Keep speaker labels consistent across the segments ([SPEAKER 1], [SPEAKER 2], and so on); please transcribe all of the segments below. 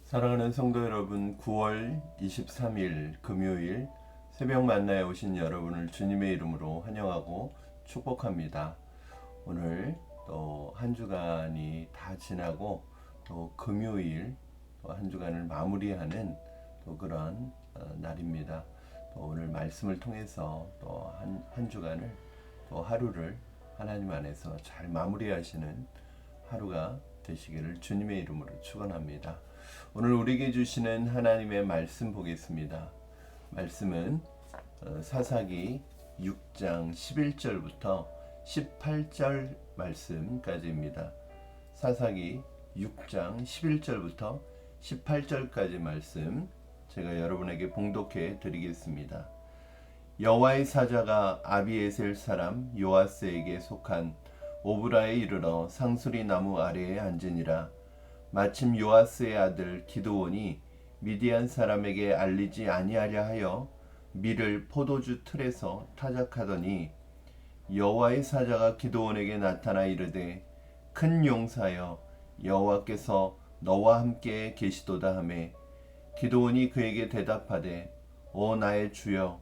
[SPEAKER 1] 사랑하는 성도 여러분, 9월 23일 금요일 새벽 만나에 오신 여러분을 주님의 이름으로 환영하고 축복합니다. 오늘 또 한 주간이 다 지나고 또 금요일 또 한 주간을 마무리하는 또 그런 날입니다. 또 오늘 말씀을 통해서 또 한 주간을 또 하루를 하나님 안에서 잘 마무리하시는 하루가 되시기를 주님의 이름으로 축원합니다. 오늘 우리에게 주시는 하나님의 말씀 보겠습니다. 말씀은 사사기 6장 11절부터 18절 말씀까지입니다. 사사기 6장 11절부터 18절까지 말씀 제가 여러분에게 봉독해 드리겠습니다. 여호와의 사자가 아비에셀 사람 요아스에게 속한 오브라에 이르러 상수리 나무 아래에 앉으니라. 마침 요아스의 아들 기드온이 미디안 사람에게 알리지 아니하려 하여 밀을 포도주 틀에서 타작하더니 여호와의 사자가 기드온에게 나타나 이르되 큰 용사여 여호와께서 너와 함께 계시도다 하매 기드온이 그에게 대답하되 오 나의 주여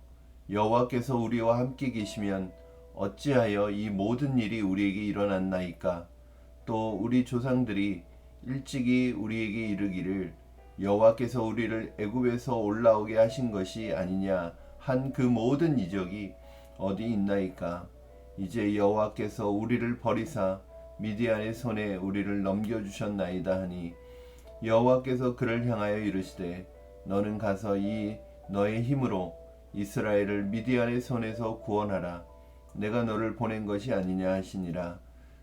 [SPEAKER 1] 여호와께서 우리와 함께 계시면 어찌하여 이 모든 일이 우리에게 일어났나이까. 또 우리 조상들이 일찍이 우리에게 이르기를 여호와께서 우리를 애굽에서 올라오게 하신 것이 아니냐 한 그 모든 이적이 어디 있나이까. 이제 여호와께서 우리를 버리사 미디안의 손에 우리를 넘겨주셨나이다 하니 여호와께서 그를 향하여 이르시되 너는 가서 이 너의 힘으로 이스라엘을 미디안의 손에서 구원하라. 내가 너를 보낸 것이 아니냐 하시니라.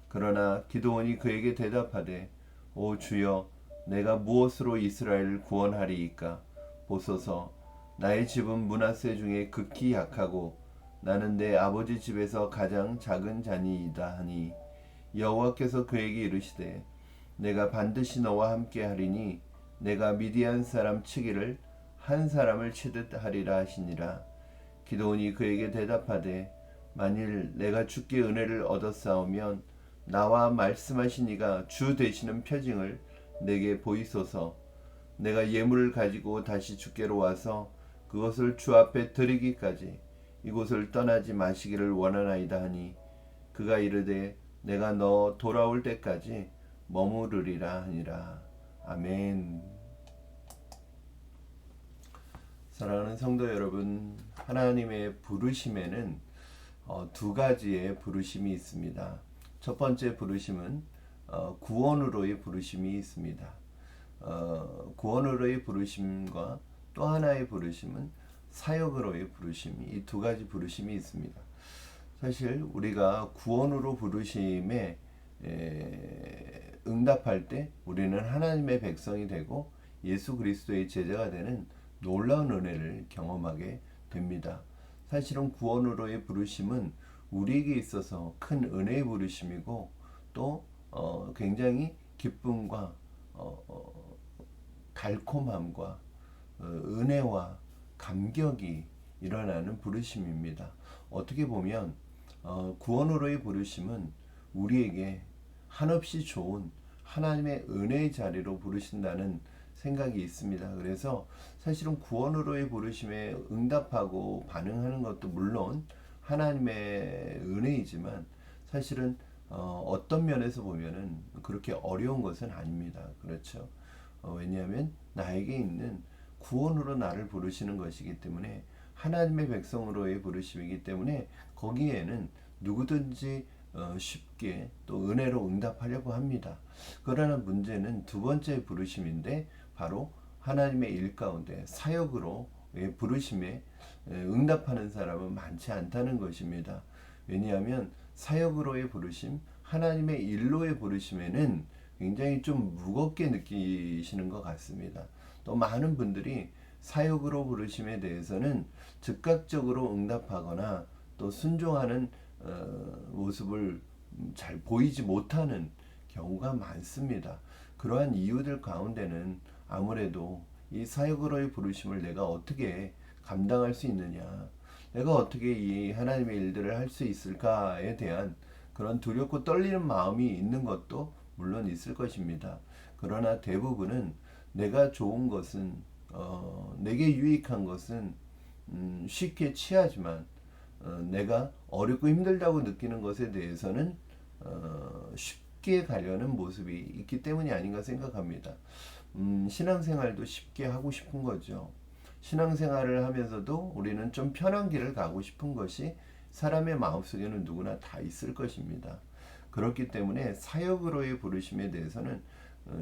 [SPEAKER 1] 그러나 기드온이 그에게 대답하되 오 주여 내가 무엇으로 이스라엘을 구원하리이까. 보소서 나의 집은 므낫세 중에 극히 약하고 나는 내 아버지 집에서 가장 작은 자니이다 하니 여호와께서 그에게 이르시되 내가 반드시 너와 함께 하리니 내가 미디안 사람 치기를 한 사람을 치듯 하리라 하시니라. 기드온이 그에게 대답하되 만일 내가 주께 은혜를 얻었사오면 나와 말씀하신 이가 주 되시는 표징을 내게 보이소서. 내가 예물을 가지고 다시 주께로 와서 그것을 주 앞에 드리기까지 이곳을 떠나지 마시기를 원하나이다 하니 그가 이르되 내가 너 돌아올 때까지 머무르리라 하니라. 아멘. 사랑하는 성도 여러분, 하나님의 부르심에는 두 가지의 부르심이 있습니다. 첫 번째 부르심은 구원으로의 부르심이 있습니다. 구원으로의 부르심과 또 하나의 부르심은 사역으로의 부르심이, 이 두 가지 부르심이 있습니다. 사실 우리가 구원으로 부르심에 응답할 때 우리는 하나님의 백성이 되고 예수 그리스도의 제자가 되는 놀라운 은혜를 경험하게 됩니다. 사실은 구원으로의 부르심은 우리에게 있어서 큰 은혜의 부르심이고 또 굉장히 기쁨과 달콤함과 은혜와 감격이 일어나는 부르심입니다. 어떻게 보면 구원으로의 부르심은 우리에게 한없이 좋은 하나님의 은혜의 자리로 부르신다는 생각이 있습니다. 그래서 사실은 구원으로의 부르심에 응답하고 반응하는 것도 물론 하나님의 은혜이지만 사실은 어떤 면에서 보면은 그렇게 어려운 것은 아닙니다. 그렇죠? 왜냐하면 나에게 있는 구원으로 나를 부르시는 것이기 때문에 하나님의 백성으로의 부르심이기 때문에 거기에는 누구든지 쉽게 또 은혜로 응답하려고 합니다. 그러나 문제는 두 번째 부르심인데 바로 하나님의 일 가운데 사역으로 부르심에 응답하는 사람은 많지 않다는 것입니다. 왜냐하면 사역으로의 부르심, 하나님의 일로의 부르심에는 굉장히 좀 무겁게 느끼시는 것 같습니다. 또 많은 분들이 사역으로 부르심에 대해서는 즉각적으로 응답하거나 또 순종하는 모습을 잘 보이지 못하는 경우가 많습니다. 그러한 이유들 가운데는 아무래도 이 사역으로의 부르심을 내가 어떻게 감당할 수 있느냐, 내가 어떻게 이 하나님의 일들을 할 수 있을까에 대한 그런 두렵고 떨리는 마음이 있는 것도 물론 있을 것입니다. 그러나 대부분은 내가 좋은 것은 내게 유익한 것은 쉽게 취하지만 내가 어렵고 힘들다고 느끼는 것에 대해서는 쉽게 가려는 모습이 있기 때문이 아닌가 생각합니다. 신앙생활도 쉽게 하고 싶은 거죠. 신앙생활을 하면서도 우리는 좀 편한 길을 가고 싶은 것이 사람의 마음속에는 누구나 다 있을 것입니다. 그렇기 때문에 사역으로의 부르심에 대해서는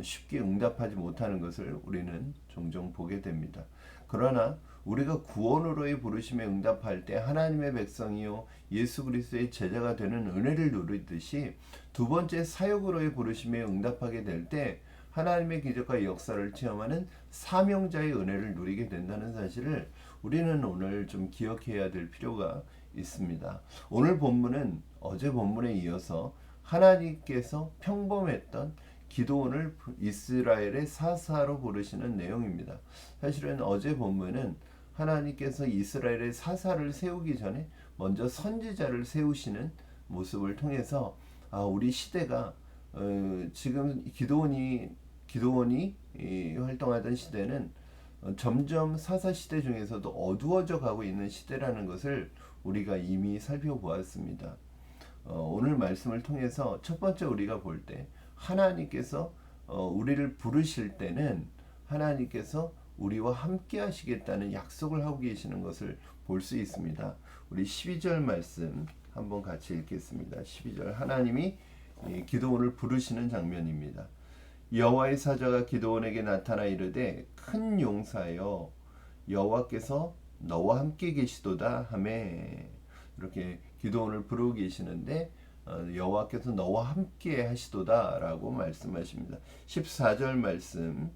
[SPEAKER 1] 쉽게 응답하지 못하는 것을 우리는 종종 보게 됩니다. 그러나 우리가 구원으로의 부르심에 응답할 때 하나님의 백성이요 예수 그리스도의 제자가 되는 은혜를 누리듯이 두 번째 사역으로의 부르심에 응답하게 될 때 하나님의 기적과 역사를 체험하는 사명자의 은혜를 누리게 된다는 사실을 우리는 오늘 좀 기억해야 될 필요가 있습니다. 오늘 본문은 어제 본문에 이어서 하나님께서 평범했던 기도원을 이스라엘의 사사로 부르시는 내용입니다. 사실은 어제 본문은 하나님께서 이스라엘의 사사를 세우기 전에 먼저 선지자를 세우시는 모습을 통해서 우리 시대가 지금 기도원이 활동하던 시대는 점점 사사 시대 중에서도 어두워져 가고 있는 시대라는 것을 우리가 이미 살펴보았습니다. 오늘 말씀을 통해서 첫 번째 우리가 볼 때 하나님께서 우리를 부르실 때는 하나님께서 우리와 함께 하시겠다는 약속을 하고 계시는 것을 볼 수 있습니다. 우리 12절 말씀 한번 같이 읽겠습니다. 12절 하나님이 기도원을 부르시는 장면입니다. 여호와의 사자가 기도원에게 나타나 이르되 큰 용사여 여호와께서 너와 함께 계시도다 하매 이렇게 기도원을 부르고 계시는데 여호와께서 너와 함께 하시도다 라고 말씀하십니다. 14절 말씀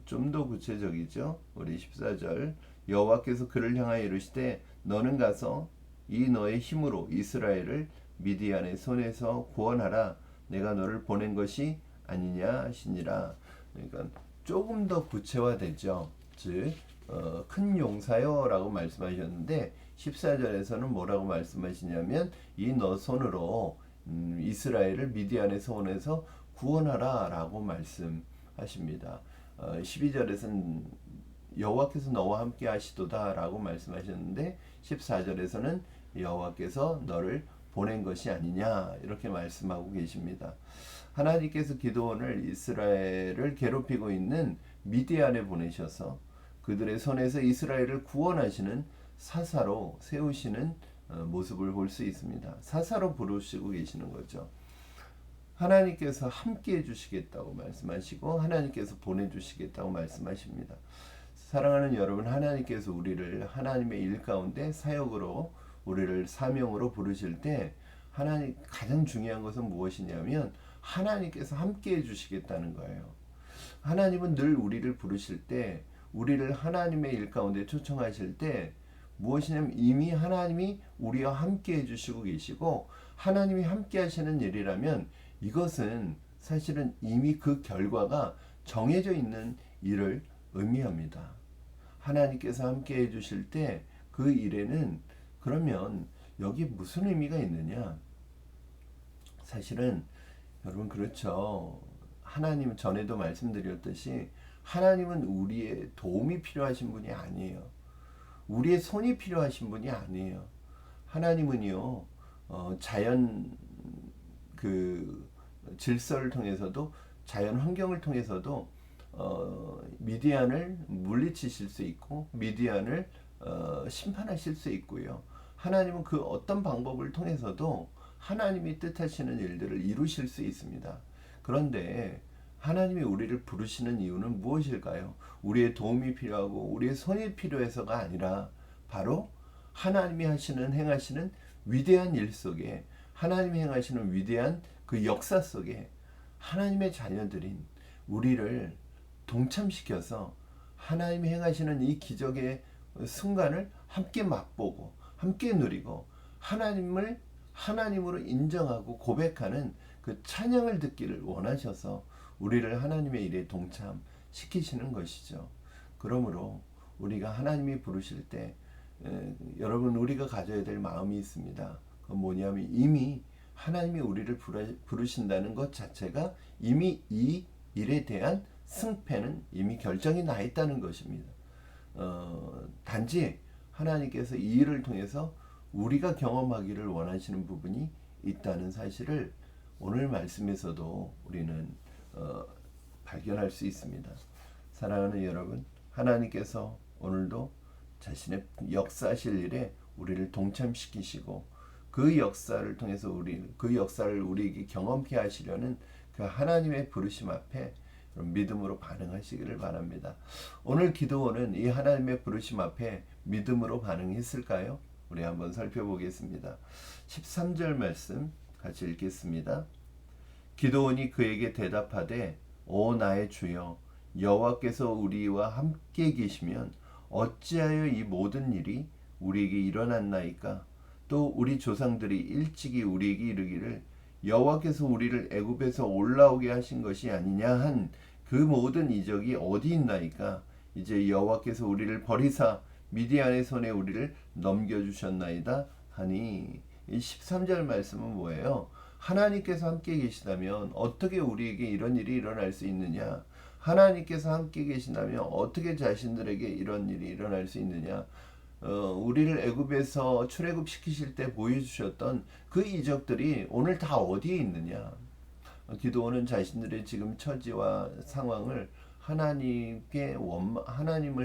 [SPEAKER 1] 좀 더 구체적이죠. 우리 14절 여호와께서 그를 향하여 이르시되 너는 가서 이 너의 힘으로 이스라엘을 미디안의 손에서 구원하라 내가 너를 보낸 것이 아니냐 하시니라. 그러니까 조금 더 구체화되죠. 즉 큰 용사요 라고 말씀하셨는데 14절에서는 뭐라고 말씀하시냐면 이 너 손으로 이스라엘을 미디안의 손에서 구원하라 라고 말씀하십니다. 12절에서는 여호와께서 너와 함께 하시도다 라고 말씀하셨는데 14절에서는 여호와께서 너를 보낸 것이 아니냐 이렇게 말씀하고 계십니다. 하나님께서 기드온을 이스라엘을 괴롭히고 있는 미디안에 보내셔서 그들의 손에서 이스라엘을 구원하시는 사사로 세우시는 모습을 볼 수 있습니다. 사사로 부르시고 계시는 거죠. 하나님께서 함께 해주시겠다고 말씀하시고 하나님께서 보내주시겠다고 말씀하십니다. 사랑하는 여러분, 하나님께서 우리를 하나님의 일 가운데 사역으로 우리를 사명으로 부르실 때 하나님 가장 중요한 것은 무엇이냐면 하나님께서 함께 해주시겠다는 거예요. 하나님은 늘 우리를 부르실 때 우리를 하나님의 일 가운데 초청하실 때 무엇이냐면 이미 하나님이 우리와 함께 해주시고 계시고 하나님이 함께 하시는 일이라면 이것은 사실은 이미 그 결과가 정해져 있는 일을 의미합니다. 하나님께서 함께 해주실 때 그 일에는 그러면 여기 무슨 의미가 있느냐? 사실은 여러분 그렇죠. 하나님 전에도 말씀드렸듯이 하나님은 우리의 도움이 필요하신 분이 아니에요. 우리의 손이 필요하신 분이 아니에요. 하나님은요 자연 그 질서를 통해서도 자연 환경을 통해서도 미디안을 물리치실 수 있고 미디안을 심판하실 수 있고요. 하나님은 그 어떤 방법을 통해서도 하나님이 뜻하시는 일들을 이루실 수 있습니다. 그런데 하나님이 우리를 부르시는 이유는 무엇일까요? 우리의 도움이 필요하고 우리의 손이 필요해서가 아니라 바로 하나님이 행하시는 위대한 일 속에 하나님이 행하시는 위대한 그 역사 속에 하나님의 자녀들인 우리를 동참시켜서 하나님이 행하시는 이 기적의 순간을 함께 맛보고 함께 누리고 하나님을 하나님으로 인정하고 고백하는 그 찬양을 듣기를 원하셔서 우리를 하나님의 일에 동참시키시는 것이죠. 그러므로 우리가 하나님이 부르실 때 여러분 우리가 가져야 될 마음이 있습니다. 그건 뭐냐면 이미 하나님이 우리를 부르신다는 것 자체가 이미 이 일에 대한 승패는 이미 결정이 나 있다는 것입니다. 단지 하나님께서 이 일을 통해서 우리가 경험하기를 원하시는 부분이 있다는 사실을 오늘 말씀에서도 우리는 발견할 수 있습니다. 사랑하는 여러분, 하나님께서 오늘도 자신의 역사하실 일에 우리를 동참시키시고 그 역사를 통해서 그 역사를 우리에게 경험케 하시려는 그 하나님의 부르심 앞에 믿음으로 반응하시기를 바랍니다. 오늘 기도원은 이 하나님의 부르심 앞에 믿음으로 반응했을까요? 우리 한번 살펴보겠습니다. 13절 말씀 같이 읽겠습니다. 기도원이 그에게 대답하되 오 나의 주여 여호와께서 우리와 함께 계시면 어찌하여 이 모든 일이 우리에게 일어났나이까? 또 우리 조상들이 일찍이 우리에게 이르기를 여호와께서 우리를 애굽에서 올라오게 하신 것이 아니냐 한 그 모든 이적이 어디 있나이까? 이제 여호와께서 우리를 버리사 미디안의 손에 우리를 넘겨주셨나이다 하니 이 13절 말씀은 뭐예요? 하나님께서 함께 계시다면 어떻게 우리에게 이런 일이 일어날 수 있느냐? 하나님께서 함께 계시다면 어떻게 자신들에게 이런 일이 일어날 수 있느냐? 우리를 애굽에서 출애굽 시키실 때 보여주셨던 그 이적들이 오늘 다 어디에 있느냐? 기도원은 자신들의 지금 처지와 상황을 하나님을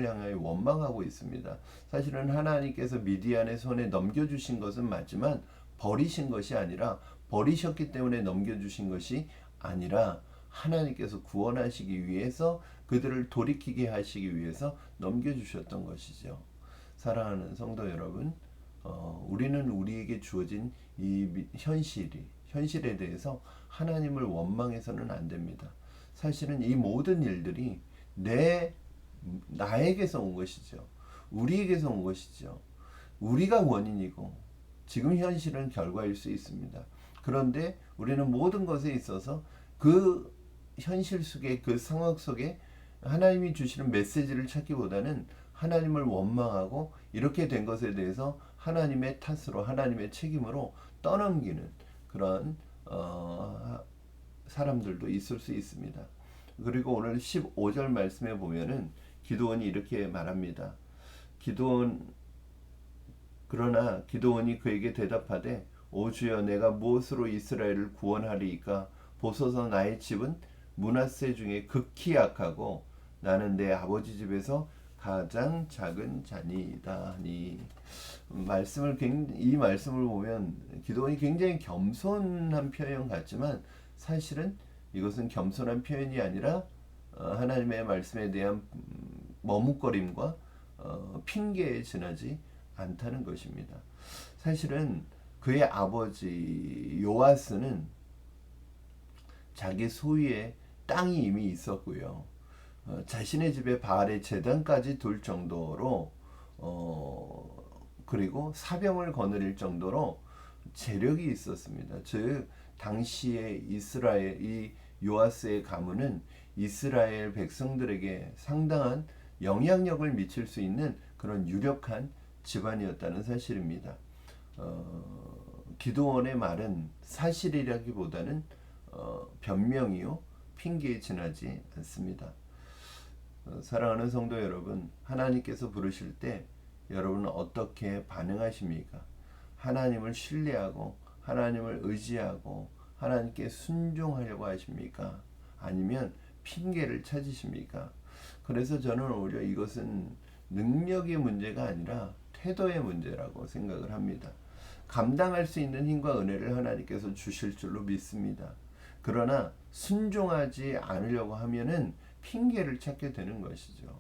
[SPEAKER 1] 향하여 원망하고 있습니다. 사실은 하나님께서 미디안의 손에 넘겨주신 것은 맞지만 버리신 것이 아니라 버리셨기 때문에 넘겨주신 것이 아니라 하나님께서 구원하시기 위해서 그들을 돌이키게 하시기 위해서 넘겨주셨던 것이죠. 사랑하는 성도 여러분, 우리는 우리에게 주어진 이 현실에 대해서 하나님을 원망해서는 안 됩니다. 사실은 이 모든 일들이 나에게서 온 것이죠. 우리에게서 온 것이죠. 우리가 원인이고 지금 현실은 결과일 수 있습니다. 그런데 우리는 모든 것에 있어서 그 현실 속에 그 상황 속에 하나님이 주시는 메시지를 찾기보다는 하나님을 원망하고 이렇게 된 것에 대해서 하나님의 탓으로 하나님의 책임으로 떠넘기는 그런 사람들도 있을 수 있습니다. 그리고 오늘 15절 말씀에 보면은 기도원이 이렇게 말합니다. 그러나 기도원이 그에게 대답하되 오 주여 내가 무엇으로 이스라엘을 구원하리이까? 보소서 나의 집은 므낫세 중에 극히 약하고 나는 내 아버지 집에서 가장 작은 자니이다 하니 이 말씀을 보면 기도원이 굉장히 겸손한 표현 같지만 사실은 이것은 겸손한 표현이 아니라 하나님의 말씀에 대한 머뭇거림과 핑계에 지나지 않다는 것입니다. 사실은 그의 아버지 요아스는 자기 소유의 땅이 이미 있었고요. 자신의 집에 바알의 제단까지 둘 정도로 그리고 사병을 거느릴 정도로 재력이 있었습니다. 즉 당시에 이 요아스의 가문은 이스라엘 백성들에게 상당한 영향력을 미칠 수 있는 그런 유력한 집안이었다는 사실입니다. 기도원의 말은 사실이라기보다는 변명이요 핑계에 지나지 않습니다. 사랑하는 성도 여러분, 하나님께서 부르실 때 여러분은 어떻게 반응하십니까? 하나님을 신뢰하고 하나님을 의지하고 하나님께 순종하려고 하십니까? 아니면 핑계를 찾으십니까? 그래서 저는 오히려 이것은 능력의 문제가 아니라 태도의 문제라고 생각을 합니다. 감당할 수 있는 힘과 은혜를 하나님께서 주실 줄로 믿습니다. 그러나 순종하지 않으려고 하면은 핑계를 찾게 되는 것이죠.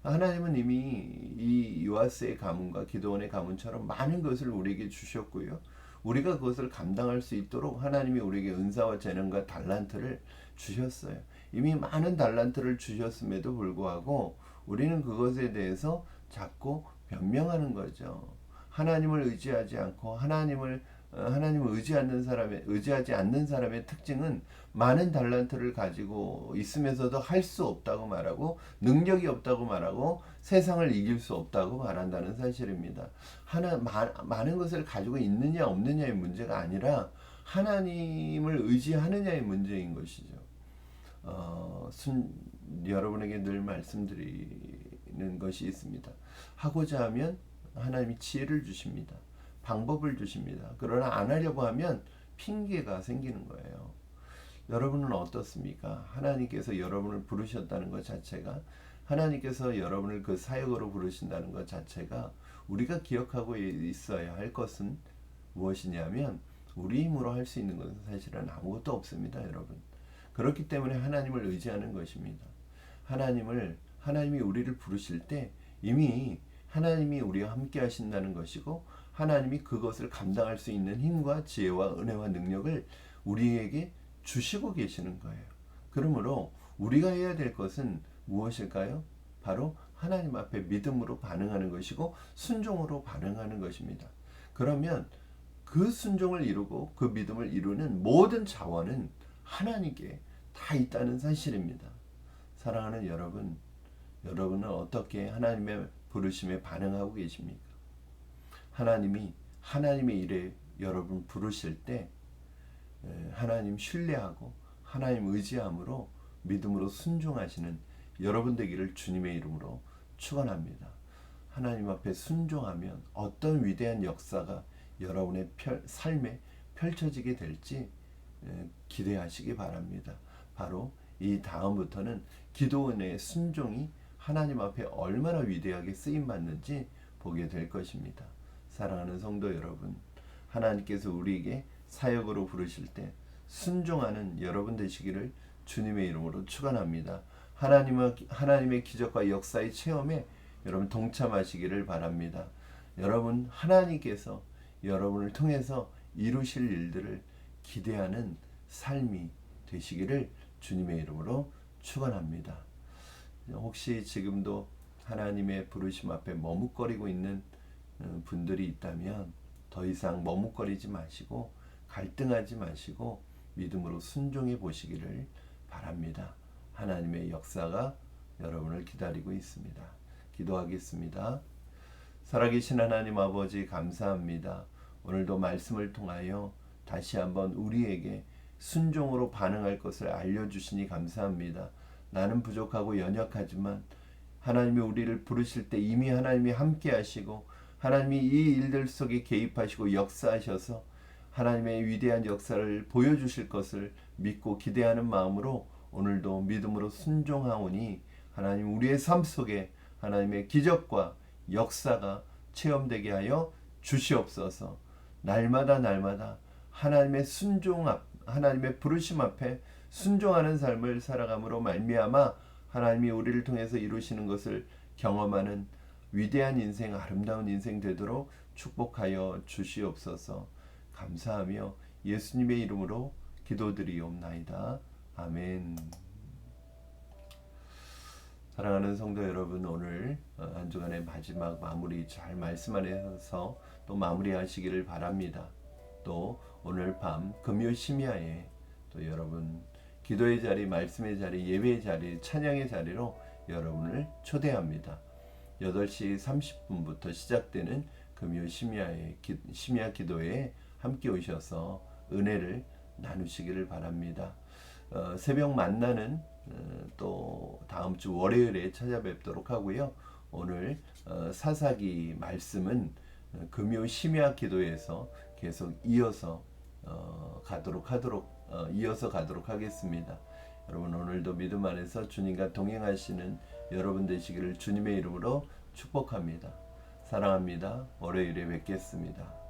[SPEAKER 1] 하나님은 이미 이 요아스의 가문과 기드온의 가문처럼 많은 것을 우리에게 주셨고요. 우리가 그것을 감당할 수 있도록 하나님이 우리에게 은사와 재능과 달란트를 주셨어요. 이미 많은 달란트를 주셨음에도 불구하고 우리는 그것에 대해서 자꾸 변명하는 거죠. 하나님을 의지하지 않고 하나님을 의지하지 않는 사람의 특징은 많은 달란트를 가지고 있으면서도 할 수 없다고 말하고 능력이 없다고 말하고 세상을 이길 수 없다고 말한다는 사실입니다. 많은 것을 가지고 있느냐 없느냐의 문제가 아니라 하나님을 의지하느냐의 문제인 것이죠. 여러분에게 늘 말씀드리는 것이 있습니다. 하고자 하면 하나님이 지혜를 주십니다. 방법을 주십니다. 그러나 안 하려고 하면 핑계가 생기는 거예요. 여러분은 어떻습니까? 하나님께서 여러분을 부르셨다는 것 자체가, 하나님께서 여러분을 그 사역으로 부르신다는 것 자체가 우리가 기억하고 있어야 할 것은 무엇이냐면, 우리 힘으로 할 수 있는 것은 사실은 아무것도 없습니다, 여러분. 그렇기 때문에 하나님을 의지하는 것입니다. 하나님이 우리를 부르실 때 이미 하나님이 우리와 함께 하신다는 것이고, 하나님이 그것을 감당할 수 있는 힘과 지혜와 은혜와 능력을 우리에게 주시고 계시는 거예요. 그러므로 우리가 해야 될 것은 무엇일까요? 바로 하나님 앞에 믿음으로 반응하는 것이고 순종으로 반응하는 것입니다. 그러면 그 순종을 이루고 그 믿음을 이루는 모든 자원은 하나님께 다 있다는 사실입니다. 사랑하는 여러분, 여러분은 어떻게 하나님의 부르심에 반응하고 계십니까? 하나님의 일에 여러분 부르실 때 하나님 신뢰하고 하나님 의지함으로 믿음으로 순종하시는 여러분 되기를 주님의 이름으로 축원합니다. 하나님 앞에 순종하면 어떤 위대한 역사가 여러분의 삶에 펼쳐지게 될지 기대하시기 바랍니다. 바로 이 다음부터는 기도 은혜의 순종이 하나님 앞에 얼마나 위대하게 쓰임받는지 보게 될 것입니다. 사랑하는 성도 여러분, 하나님께서 우리에게 사역으로 부르실 때 순종하는 여러분 되시기를 주님의 이름으로 축원합니다. 하나님의 기적과 역사의 체험에 여러분 동참하시기를 바랍니다. 여러분, 하나님께서 여러분을 통해서 이루실 일들을 기대하는 삶이 되시기를 주님의 이름으로 축원합니다. 혹시 지금도 하나님의 부르심 앞에 머뭇거리고 있는 분들이 있다면 더 이상 머뭇거리지 마시고 갈등하지 마시고 믿음으로 순종해 보시기를 바랍니다. 하나님의 역사가 여러분을 기다리고 있습니다. 기도하겠습니다. 살아계신 하나님 아버지, 감사합니다. 오늘도 말씀을 통하여 다시 한번 우리에게 순종으로 반응할 것을 알려주시니 감사합니다. 나는 부족하고 연약하지만 하나님이 우리를 부르실 때 이미 하나님이 함께 하시고 하나님이 이 일들 속에 개입하시고 역사하셔서 하나님의 위대한 역사를 보여주실 것을 믿고 기대하는 마음으로 오늘도 믿음으로 순종하오니 하나님 우리의 삶 속에 하나님의 기적과 역사가 체험되게 하여 주시옵소서. 날마다 하나님의 부르심 앞에 순종하는 삶을 살아감으로 말미암아 하나님이 우리를 통해서 이루시는 것을 경험하는 위대한 인생, 아름다운 인생 되도록 축복하여 주시옵소서. 감사하며 예수님의 이름으로 기도드리옵나이다. 아멘. 사랑하는 성도 여러분, 오늘 한 주간의 마지막 마무리 잘 말씀 안에서 또 마무리하시기를 바랍니다. 또 오늘 밤 금요 심야에 또 여러분 기도의 자리, 말씀의 자리, 예배의 자리, 찬양의 자리로 여러분을 초대합니다. 8시 30분부터 시작되는 금요 심야 기도에 함께 오셔서 은혜를 나누시기를 바랍니다. 새벽 만나는 또 다음 주 월요일에 찾아뵙도록 하고요. 오늘 사사기 말씀은 금요 심야 기도에서 계속 이어서 가도록 하겠습니다. 여러분, 오늘도 믿음 안에서 주님과 동행하시는 여러분 되시기를 주님의 이름으로 축복합니다. 사랑합니다. 월요일에 뵙겠습니다.